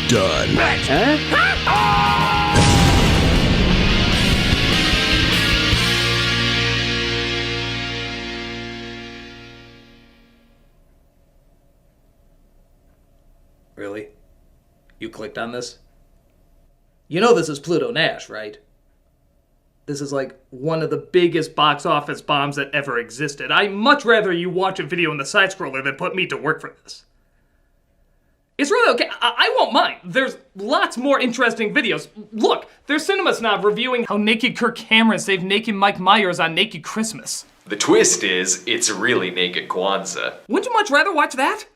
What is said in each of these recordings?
done. Really? You clicked on this? You know this is Pluto Nash, right? This is like one of the biggest box office bombs that ever existed. I'd much rather you watch a video in the side scroller than put me to work for this. It's really okay. I won't mind. There's lots more interesting videos. Look, there's Cinema Snob reviewing how naked Kirk Cameron saved naked Mike Myers on Naked Christmas. The twist is, it's really Naked Kwanzaa. Wouldn't you much rather watch that?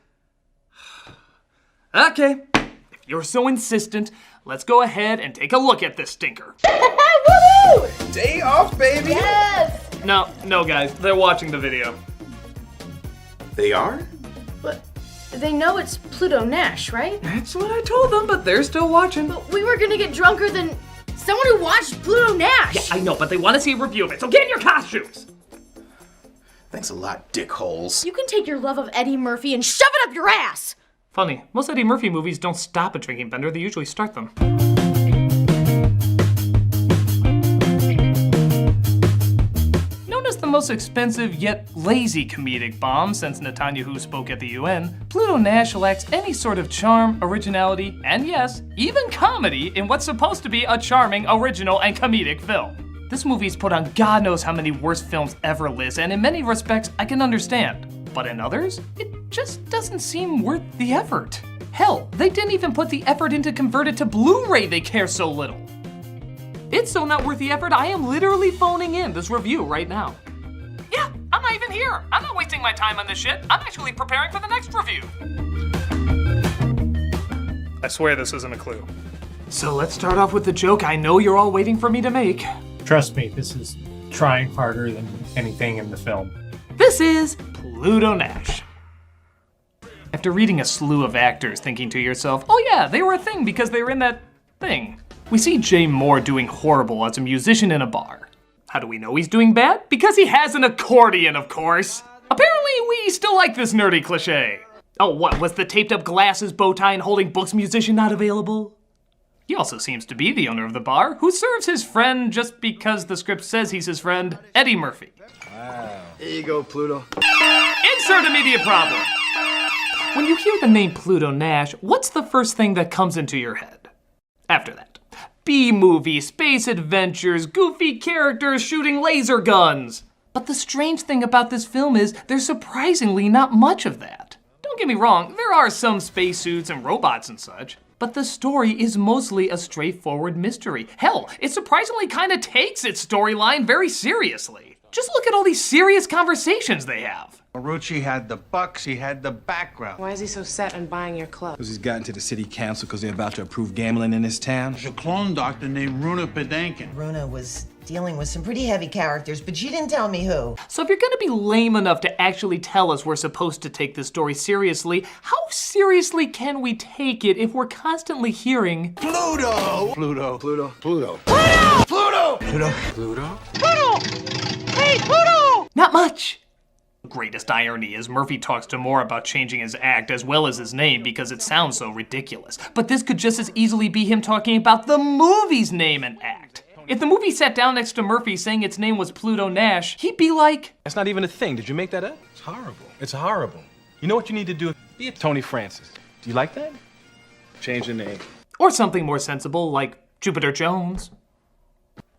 Okay, if you're so insistent, let's go ahead and take a look at this stinker. Woohoo! Day off, baby! Yes! No guys, they're watching the video. They are? But they know it's Pluto Nash, right? That's what I told them, but they're still watching. But we were gonna get drunker than someone who watched Pluto Nash! Yeah, I know, but they want to see a review of it, so get in your costumes! Thanks a lot, dickholes. You can take your love of Eddie Murphy and shove it up your ass! Funny, most Eddie Murphy movies don't stop a drinking bender, they usually start them. Known as the most expensive yet lazy comedic bomb since Netanyahu spoke at the UN, Pluto Nash lacks any sort of charm, originality, and yes, even comedy in what's supposed to be a charming, original, and comedic film. This movie's put on God knows how many worst films ever, Liz, and in many respects, I can understand. But in others, it just doesn't seem worth the effort. Hell, they didn't even put the effort in to convert it to Blu-ray, they care so little. It's so not worth the effort, I am literally phoning in this review right now. Yeah, I'm not even here. I'm not wasting my time on this shit. I'm actually preparing for the next review. I swear this isn't a clue. So let's start off with the joke I know you're all waiting for me to make. Trust me, this is trying harder than anything in the film. This is Pluto Nash. After reading a slew of actors, thinking to yourself, oh yeah, they were a thing because they were in that thing. We see Jay Moore doing horrible as a musician in a bar. How do we know he's doing bad? Because he has an accordion, of course. Apparently, we still like this nerdy cliche. Oh, what, was the taped up glasses, bow tie, and holding books musician not available? He also seems to be the owner of the bar, who serves his friend just because the script says he's his friend, Eddie Murphy. Wow. Here you go, Pluto. Insert immediate problem. When you hear the name Pluto Nash, what's the first thing that comes into your head? After that, B-movie, space adventures, goofy characters shooting laser guns. But the strange thing about this film is there's surprisingly not much of that. Don't get me wrong, there are some spacesuits and robots and such, but the story is mostly a straightforward mystery. Hell, it surprisingly kind of takes its storyline very seriously. Just look at all these serious conversations they have. Marucci had the bucks, he had the background. Why is he so set on buying your club? Because he's gotten to the city council because they're about to approve gambling in his town. There's a clone doctor named Runa Padankin. Runa was dealing with some pretty heavy characters, but she didn't tell me who. So if you're gonna be lame enough to actually tell us we're supposed to take this story seriously, how seriously can we take it if we're constantly hearing Pluto! Pluto. Pluto. Pluto. Pluto! Pluto. Pluto? Hey, Pluto! Not much. The greatest irony is Murphy talks to Moore about changing his act as well as his name because it sounds so ridiculous. But this could just as easily be him talking about the movie's name and act. If the movie sat down next to Murphy saying its name was Pluto Nash, he'd be like, that's not even a thing. Did you make that up? It's horrible. It's horrible. You know what you need to do? Be a Tony Francis. Do you like that? Change the name. Or something more sensible like Jupiter Jones.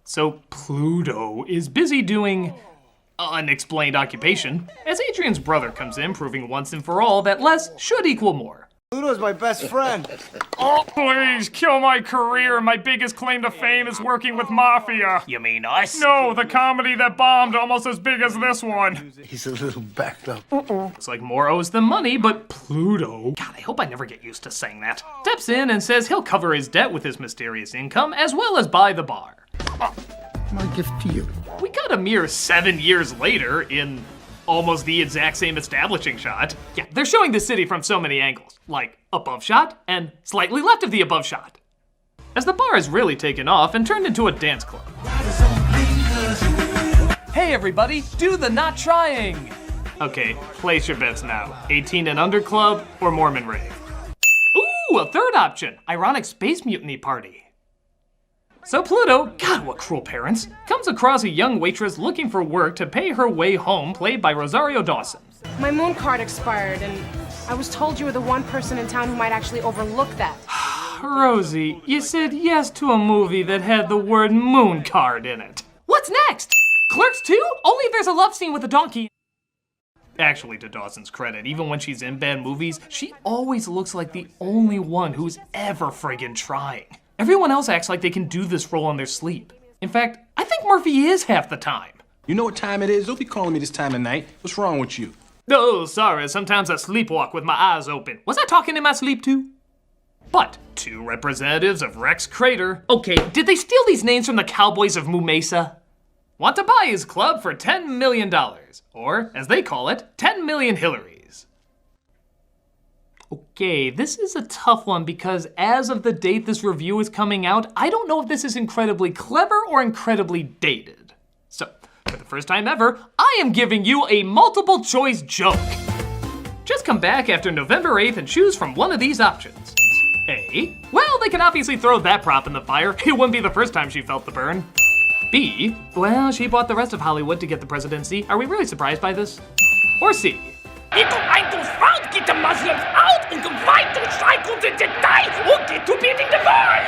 So Pluto is busy doing unexplained occupation as Adrian's brother comes in, proving once and for all that less should equal more. Pluto's my best friend. Oh, please, kill my career. My biggest claim to fame is working with Mafia. You mean us? No, the comedy that bombed almost as big as this one. He's a little backed up. Looks like Moore owes them money, but Pluto, God, I hope I never get used to saying that, steps in and says he'll cover his debt with his mysterious income as well as buy the bar. My gift to you. We got a mere 7 years later in almost the exact same establishing shot. Yeah, they're showing the city from so many angles, like above shot and slightly left of the above shot. As the bar has really taken off and turned into a dance club. Hey everybody, do the not trying! Okay, place your bets now. 18 and under club or Mormon rave? Ooh, a third option. Ironic space mutiny party. So Pluto, God, what cruel parents, comes across a young waitress looking for work to pay her way home, played by Rosario Dawson. My moon card expired, and I was told you were the one person in town who might actually overlook that. Rosie, you said yes to a movie that had the word moon card in it. What's next? Clerks 2? Only if there's a love scene with a donkey. Actually, to Dawson's credit, even when she's in bad movies, she always looks like the only one who's ever friggin' trying. Everyone else acts like they can do this role in their sleep. In fact, I think Murphy is half the time. You know what time it is? Don't be calling me this time of night. What's wrong with you? Oh, sorry, sometimes I sleepwalk with my eyes open. Was I talking in my sleep too? But, 2 representatives of Rex Crater. Okay, did they steal these names from the Cowboys of Moo Mesa? Want to buy his club for $10 million. Or, as they call it, 10 million Hillarys. Okay, this is a tough one because as of the date this review is coming out, I don't know if this is incredibly clever or incredibly dated. So, for the first time ever, I am giving you a multiple choice joke. Just come back after November 8th and choose from one of these options. A, well, they can obviously throw that prop in the fire. It wouldn't be the first time she felt the burn. B, well, she bought the rest of Hollywood to get the presidency. Are we really surprised by this? Or C, get the Muslims out und weiter streichen in Detail und get to beating the wall!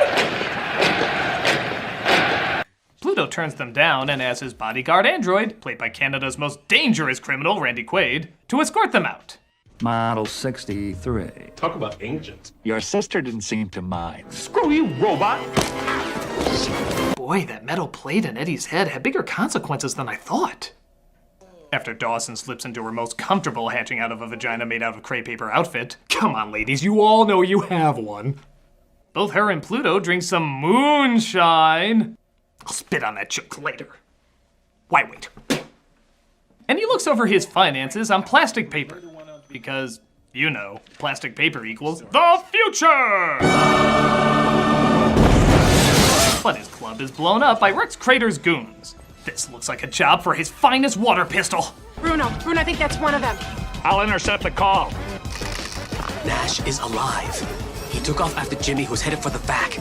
Pluto turns them down and asks his bodyguard android, played by Canada's most dangerous criminal, Randy Quaid, to escort them out. Model 63. Talk about ancient. Your sister didn't seem to mind. Screw you, robot! Boy, that metal plate in Eddie's head had bigger consequences than I thought. After Dawson slips into her most comfortable hatching out of a vagina made out of crepe paper outfit. Come on, ladies, you all know you have one. Both her and Pluto drink some moonshine. I'll spit on that joke later. Why wait? And he looks over his finances on plastic paper. Because, you know, plastic paper equals the future! But his club is blown up by Rex Crater's goons. This looks like a job for his finest water pistol. Bruno, I think that's one of them. I'll intercept the call. Nash is alive. He took off after Jimmy, who's headed for the back.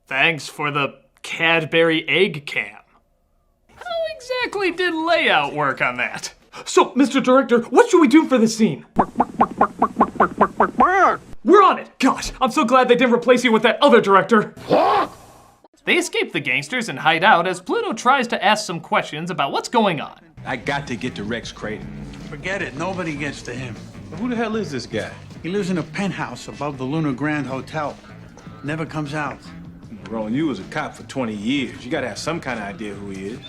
Thanks for the Cadbury egg cam. How exactly did layout work on that? So, Mr. Director, what should we do for this scene? We're on it! Gosh, I'm so glad they didn't replace you with that other director. They escape the gangsters and hide out as Pluto tries to ask some questions about what's going on. I got to get to Rex Crater. Forget it. Nobody gets to him. Who the hell is this guy? He lives in a penthouse above the Lunar Grand Hotel. Never comes out. Ron, you was a cop for 20 years. You gotta have some kind of idea who he is.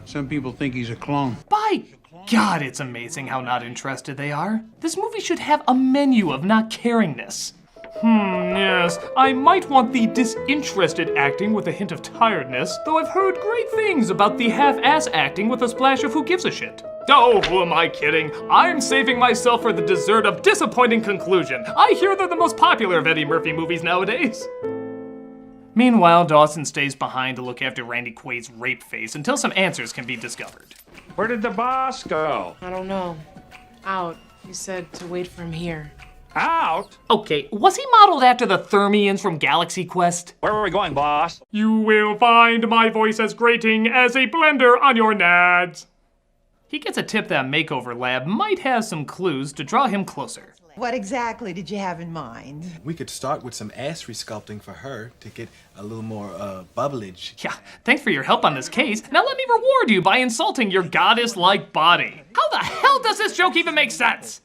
Some people think he's a clone. By God, it's amazing how not interested they are. This movie should have a menu of not caringness. Yes, I might want the disinterested acting with a hint of tiredness, though I've heard great things about the half-ass acting with a splash of who gives a shit. Oh, who am I kidding? I'm saving myself for the dessert of disappointing conclusion. I hear they're the most popular of Eddie Murphy movies nowadays. Meanwhile, Dawson stays behind to look after Randy Quaid's rape face until some answers can be discovered. Where did the boss go? I don't know. Out. He said to wait for him here. Out? Okay, was he modeled after the Thermians from Galaxy Quest? Where are we going, boss? You will find my voice as grating as a blender on your nads. He gets a tip that Makeover Lab might have some clues to draw him closer. What exactly did you have in mind? We could start with some ass resculpting for her to get a little more bubblage. Yeah, thanks for your help on this case. Now let me reward you by insulting your goddess-like body. How the hell does this joke even make sense?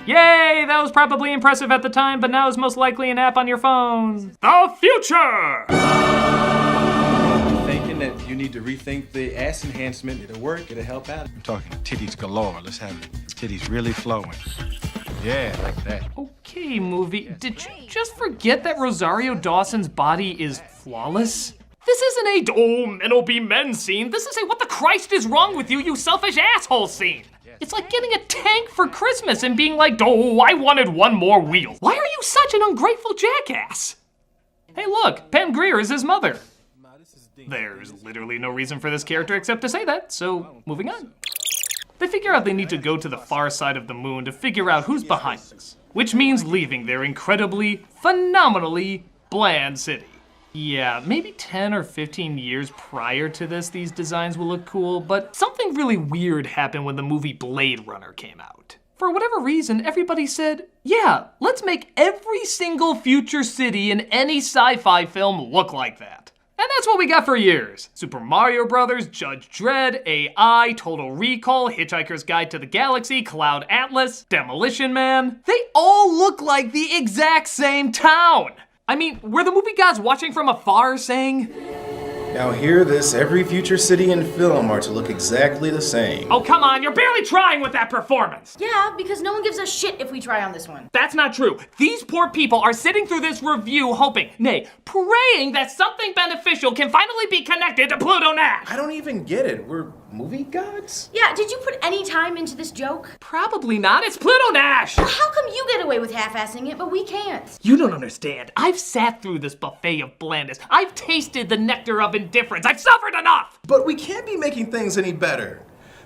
Yay, that was probably impressive at the time, but now is most likely an app on your phone. The future! Thinking that you need to rethink the ass enhancement. It'll work, it'll help out. I'm talking titties galore. Let's have titties really flowing. Yeah, like that. Okay, movie, did you just forget that Rosario Dawson's body is flawless? This isn't a, oh, men'll be men scene. This is a, what the Christ is wrong with you, you selfish asshole scene. It's like getting a tank for Christmas and being like, oh, I wanted one more wheel. Why are you such an ungrateful jackass? Hey, look, Pam Grier is his mother. There's literally no reason for this character except to say that, so moving on. They figure out they need to go to the far side of the moon to figure out who's behind this. which means leaving their incredibly, phenomenally bland city. Yeah, maybe 10 or 15 years prior to this, these designs will look cool, but something really weird happened when the movie Blade Runner came out. For whatever reason, everybody said, yeah, let's make every single future city in any sci-fi film look like that. And that's what we got for years. Super Mario Brothers, Judge Dredd, AI, Total Recall, Hitchhiker's Guide to the Galaxy, Cloud Atlas, Demolition Man. They all look like the exact same town. I mean, were the movie gods watching from afar saying, Now hear this, every future city in film are to look exactly the same. oh come on, you're barely trying with that performance. Yeah, because no one gives a shit if we try on this one. That's not true. These poor people are sitting through this review hoping, nay, praying that something beneficial can finally be connected to Pluto Nash. I don't even get it. We're movie gods? Yeah, did you put any time into this joke? Probably not. It's Pluto Nash. Well, how come you get away with half-assing it, but we can't? You don't understand. I've sat through this buffet of blandness. I've tasted the nectar of indifference. I've suffered enough. But we can't be making things any better.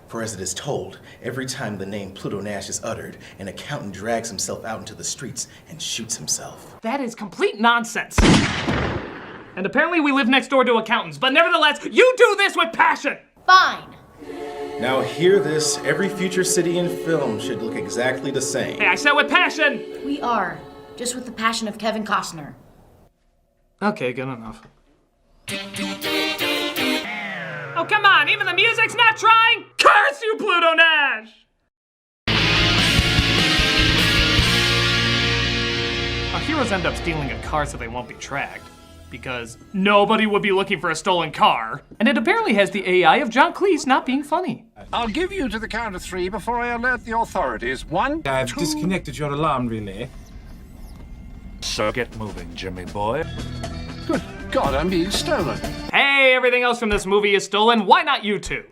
For as it is told, every time the name Pluto Nash is uttered, an accountant drags himself out into the streets and shoots himself. That is complete nonsense. And apparently we live next door to accountants, but nevertheless, you do this with passion. Fine. Now hear this, every future city in film should look exactly the same. Hey, I said with passion. We are. Just with the passion of Kevin Costner. Okay, good enough. Oh, come on, even the music's not trying? Curse you, Pluto Nash! Our heroes end up stealing a car so they won't be tracked. Because nobody would be looking for a stolen car. And it apparently has the AI of John Cleese not being funny. I'll give you to the count of 3 before I alert the authorities. 1, I've 2... disconnected your alarm relay. So get moving, Jimmy boy. Good God, I'm being stolen. Hey, everything else from this movie is stolen. Why not you two?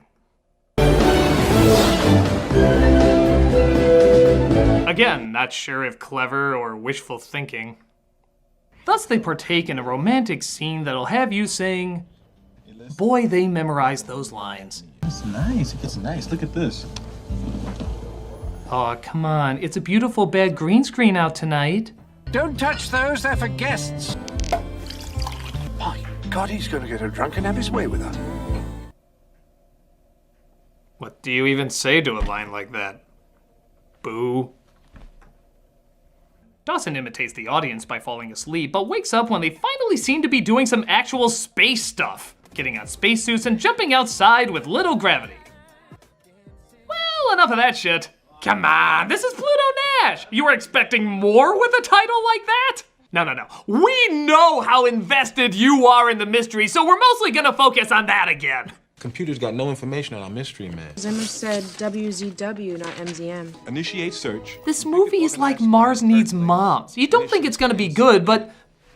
Again, not sure if clever or wishful thinking. Thus, they partake in a romantic scene that'll have you saying, boy, they memorized those lines. It's nice. It gets nice. Look at this. Aw, come on. It's a beautiful bad green screen out tonight. Don't touch those, they're for guests. My God, he's gonna get her drunk and have his way with her. What do you even say to a line like that? Boo. Dawson imitates the audience by falling asleep, but wakes up when they finally seem to be doing some actual space stuff, getting on spacesuits and jumping outside with little gravity. Well, enough of that shit. Come on, this is Pluto Nash! You were expecting more with a title like that? No. We know how invested you are in the mystery, so we're mostly gonna focus on that again. Computer's got no information on our mystery man. Zimmer said WZW, not MZM. Initiate search. This movie is like Mars Needs Moms. You don't think it's gonna be good, but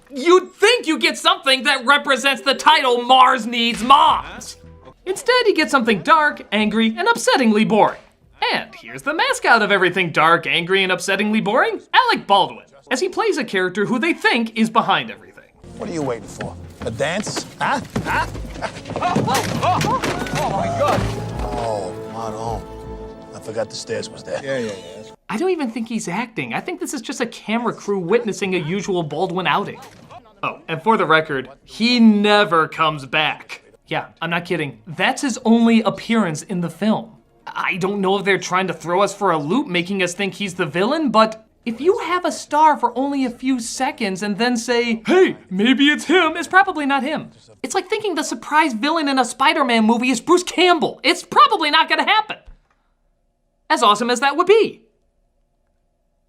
you'd think you get something that represents the title Mars Needs Moms. Instead, you get something dark, angry, and upsettingly boring. And here's the mascot of everything dark, angry, and upsettingly boring, Alec Baldwin, as he plays a character who they think is behind everything. What are you waiting for? A dance? Huh? Oh my God! Oh, pardon. I forgot the stairs was there. Yeah. I don't even think he's acting. I think this is just a camera crew witnessing a usual Baldwin outing. Oh, and for the record, he never comes back. Yeah, I'm not kidding. That's his only appearance in the film. I don't know if they're trying to throw us for a loop, making us think he's the villain, but if you have a star for only a few seconds and then say, hey, maybe it's him, it's probably not him. It's like thinking the surprise villain in a Spider-Man movie is Bruce Campbell. It's probably not gonna happen. As awesome as that would be.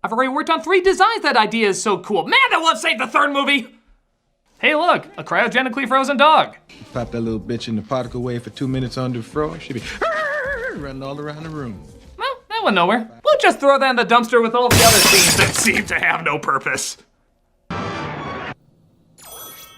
I've already worked on 3 designs. That idea is so cool. Man, that would save the 3rd movie. Hey, look, a cryogenically frozen dog. Pop that little bitch in the particle wave for 2 minutes on the floor. She'll be running all around the room. Well, that went nowhere. We'll just throw that in the dumpster with all the other scenes that seem to have no purpose.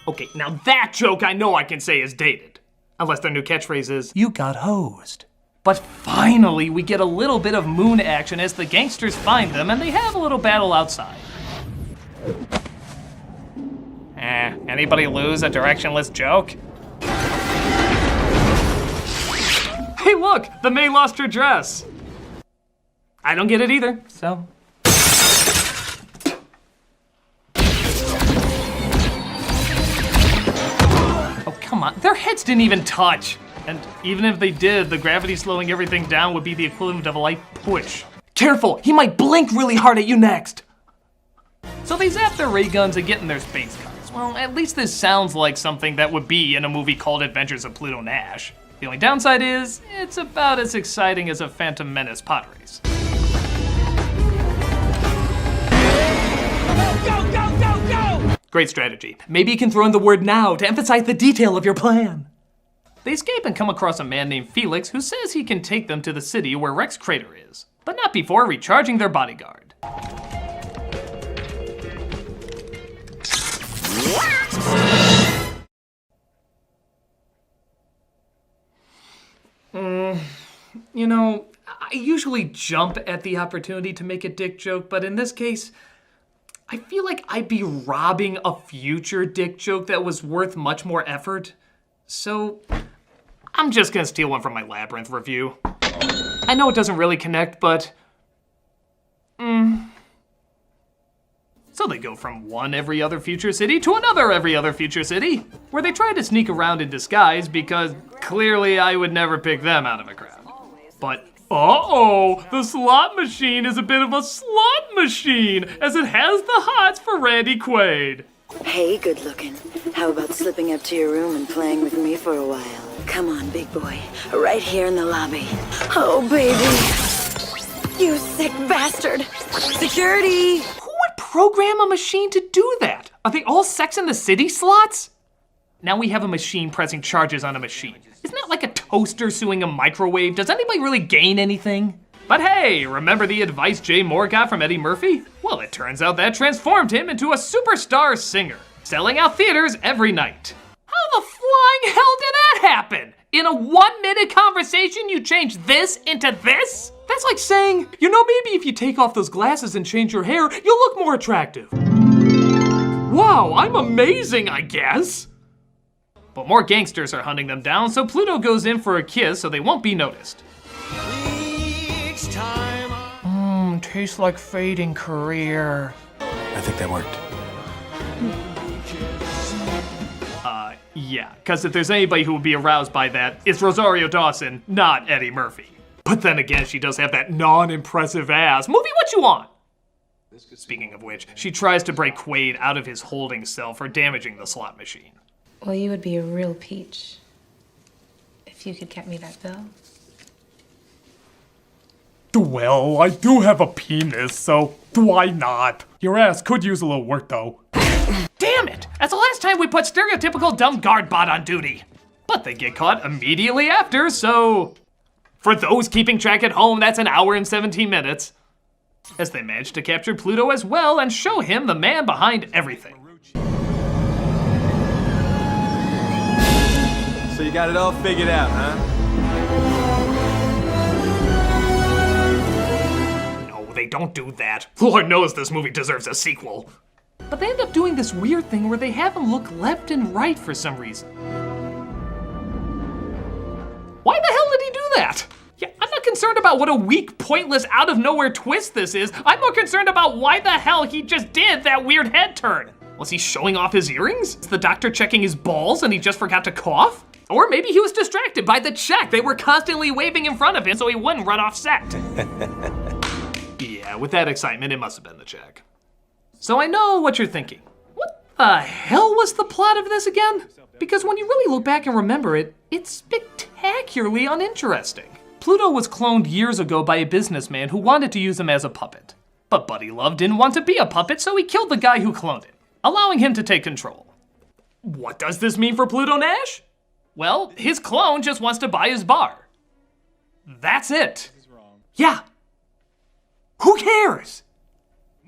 Okay, now that joke I know I can say is dated. Unless their new catchphrase is, you got hosed. But finally, we get a little bit of moon action as the gangsters find them and they have a little battle outside. Anybody lose a directionless joke? Hey look, the May lost her dress. I don't get it either, so. on, their heads didn't even touch. And even if they did, the gravity slowing everything down would be the equivalent of a light push. Careful, he might blink really hard at you next. So they zap their ray guns and get in their space cars. Well, at least this sounds like something that would be in a movie called Adventures of Pluto Nash. The only downside is, it's about as exciting as a Phantom Menace pod race. Go, go, go, go! Great strategy. Maybe you can throw in the word now to emphasize the detail of your plan. They escape and come across a man named Felix who says he can take them to the city where Rex Crater is, but not before recharging their bodyguard. You know, I usually jump at the opportunity to make a dick joke, but in this case, I feel like I'd be robbing a future dick joke that was worth much more effort. So, I'm just gonna steal one from my Labyrinth review. I know it doesn't really connect, but... So they go from one every other future city to another every other future city, where they try to sneak around in disguise because clearly I would never pick them out of a crowd. But, uh-oh, the slot machine is a bit of a slot machine, as it has the hots for Randy Quaid. Hey, good looking. How about slipping up to your room and playing with me for a while? Come on, big boy. Right here in the lobby. Oh, baby. You sick bastard. Security. Who would program a machine to do that? Are they all Sex and the City slots? Now we have a machine pressing charges on a machine. Isn't that like a toaster suing a microwave? Does anybody really gain anything? But hey, remember the advice Jay Moore got from Eddie Murphy? Well, it turns out that transformed him into a superstar singer, selling out theaters every night. How the flying hell did that happen? In a 1-minute conversation, you change this into this? That's like saying, you know, maybe if you take off those glasses and change your hair, you'll look more attractive. Wow, I'm amazing, I guess. But more gangsters are hunting them down, so Pluto goes in for a kiss so they won't be noticed. Tastes like fading career. I think that worked. Yeah, because if there's anybody who would be aroused by that, it's Rosario Dawson, not Eddie Murphy. But then again, she does have that non-impressive ass. Movie what you want. Speaking of which, she tries to break Quaid out of his holding cell for damaging the slot machine. Well, you would be a real peach if you could get me that bill. Well, I do have a penis, so why not? Your ass could use a little work, though. Damn it! That's the last time we put stereotypical dumb guard bot on duty. But they get caught immediately after, so... For those keeping track at home, that's an hour and 17 minutes. As they manage to capture Pluto as well and show him the man behind everything. So you got it all figured out, huh? No, they don't do that. Lord knows this movie deserves a sequel. But they end up doing this weird thing where they have him look left and right for some reason. Why the hell did he do that? Yeah, I'm not concerned about what a weak, pointless, out-of-nowhere twist this is. I'm more concerned about why the hell he just did that weird head turn. Was he showing off his earrings? Is the doctor checking his balls and he just forgot to cough? Or maybe he was distracted by the check. They were constantly waving in front of him so he wouldn't run off set. Yeah, with that excitement, it must have been the check. So I know what you're thinking. What the hell was the plot of this again? Because when you really look back and remember it, it's spectacularly uninteresting. Pluto was cloned years ago by a businessman who wanted to use him as a puppet. But Buddy Love didn't want to be a puppet, so he killed the guy who cloned him, allowing him to take control. What does this mean for Pluto Nash? Well, his clone just wants to buy his bar. That's it. Yeah. Who cares?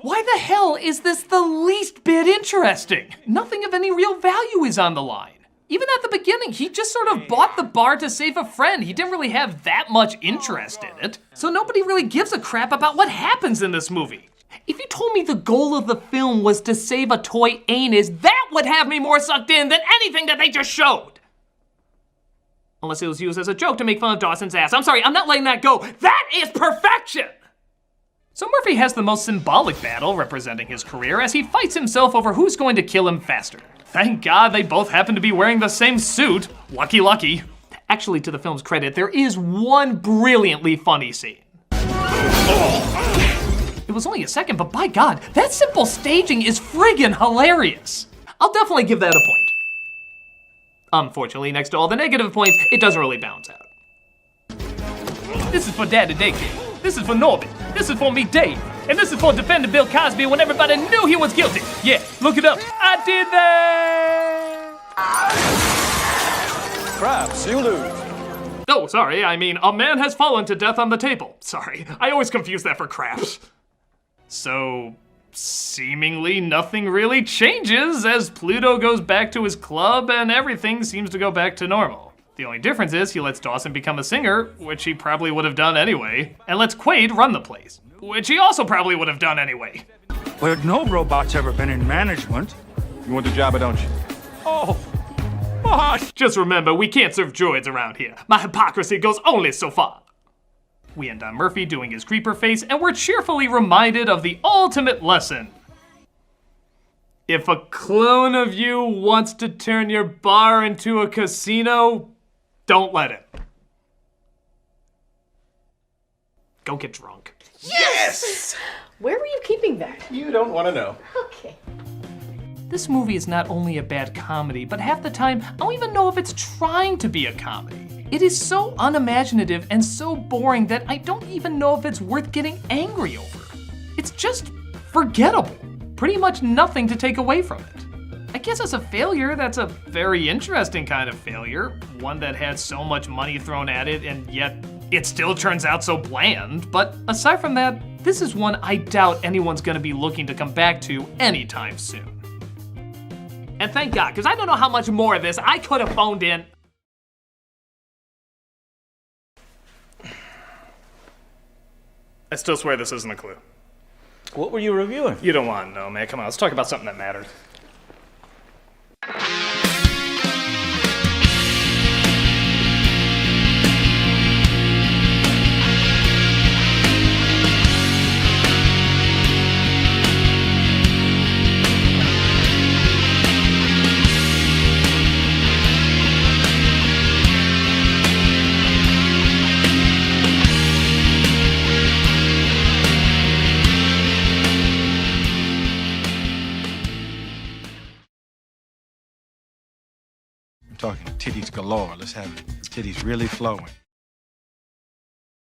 Why the hell is this the least bit interesting? Nothing of any real value is on the line. Even at the beginning, he just sort of bought the bar to save a friend. He didn't really have that much interest in it. So nobody really gives a crap about what happens in this movie. If you told me the goal of the film was to save a toy anus, that would have me more sucked in than anything that they just showed. Unless it was used as a joke to make fun of Dawson's ass. I'm sorry, I'm not letting that go. That is perfection! So Murphy has the most symbolic battle representing his career as he fights himself over who's going to kill him faster. Thank God they both happen to be wearing the same suit. Lucky, lucky. Actually, to the film's credit, there is one brilliantly funny scene. It was only a second, but by God, that simple staging is friggin' hilarious. I'll definitely give that a point. Unfortunately, next to all the negative points, it doesn't really balance out. This is for Dad today, kid. This is for Norbit. This is for me, Dave. And this is for defending Bill Cosby when everybody knew he was guilty. Yeah, look it up. I did that! Crabs, you lose. Oh, sorry, I mean, a man has fallen to death on the table. Sorry, I always confuse that for craps. So, seemingly nothing really changes as Pluto goes back to his club and everything seems to go back to normal. The only difference is he lets Dawson become a singer, which he probably would have done anyway, and lets Quaid run the place, which he also probably would have done anyway. Well, no robot's ever been in management. You want the job or don't you? Oh, what? Just remember, we can't serve droids around here. My hypocrisy goes only so far. We end on Murphy doing his creeper face, and we're cheerfully reminded of the ultimate lesson. If a clone of you wants to turn your bar into a casino, don't let it. Go get drunk. Yes! Where were you keeping that? You don't want to know. Okay. This movie is not only a bad comedy, but half the time, I don't even know if it's trying to be a comedy. It is so unimaginative and so boring that I don't even know if it's worth getting angry over. It's just forgettable. Pretty much nothing to take away from it. I guess as a failure, that's a very interesting kind of failure. One that had so much money thrown at it and yet it still turns out so bland. But aside from that, this is one I doubt anyone's gonna be looking to come back to anytime soon. And thank God, because I don't know how much more of this I could have phoned in. I still swear this isn't a clue. What were you reviewing? You don't want to know, man. Come on, let's talk about something that matters. I'm talking titties galore. Let's have it. Titties really flowing.